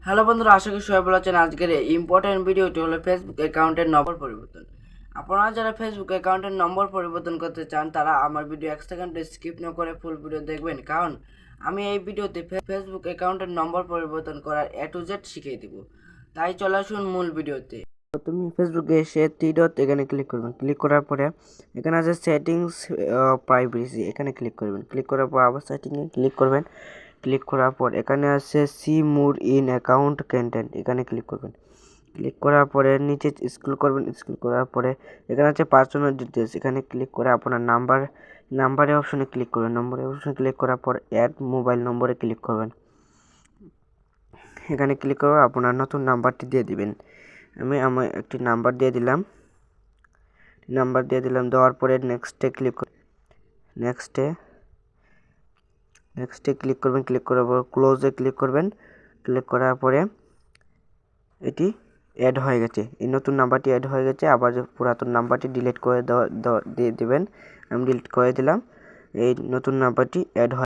Hello বন্ধুরা, আশা করি সবাই ভালো আছেন। আজকের এই ইম্পর্টেন্ট ভিডিওটি হলো ফেসবুক অ্যাকাউন্টের নম্বর পরিবর্তন। আপনারা যারা ফেসবুক অ্যাকাউন্টের নম্বর পরিবর্তন করতে চান তারা আমার ভিডিও 1 সেকেন্ড স্কিপ না করে ফুল ভিডিও দেখবেন, কারণ আমি এই ভিডিওতে ফেসবুক অ্যাকাউন্টের নম্বর পরিবর্তন করার A to Z শিখিয়ে দিব। তাই চলে আসুন মূল ভিডিওতে। তুমি ফেসবুকে এসে 3 ডট এখানে ক্লিক করবেন। ক্লিক করার পরে এখানে আছে সেটিংস, প্রাইভেসি, এখানে ক্লিক করবেন। ক্লিক করার পর আবার সেটিংয়ে ক্লিক করবেন। ক্লিক করার পর এখানে আছে see more in account content, এখানে ক্লিক করবেন। ক্লিক করার পরে নিচে স্ক্রল করবেন। স্ক্রল করার পরে এখানে আছে পার্সোনাল ডিটেলস, এখানে ক্লিক করে আপনার নাম্বারের অপশনে ক্লিক করবেন। নম্বরের অপশনে ক্লিক করার পর অ্যাড মোবাইল নম্বরে ক্লিক করবেন। এখানে ক্লিক করে আপনার নতুন নাম্বারটি দিয়ে দিবেন। আমি আমার একটি নাম্বার দিয়ে দিলাম। দেওয়ার পরে নেক্সটে ক্লিক ক্লিক করবেন। ক্লিক করার পর ক্লোজে ক্লিক করবেন। ক্লিক করার পরে এটি অ্যাড হয়ে গেছে, এই নতুন নাম্বারটি অ্যাড হয়ে গেছে। আবার পুরাতন নাম্বারটি ডিলিট করে দিয়ে দেবেন। আমি ডিলিট করে দিলাম, এই নতুন নাম্বারটি অ্যাড হয়।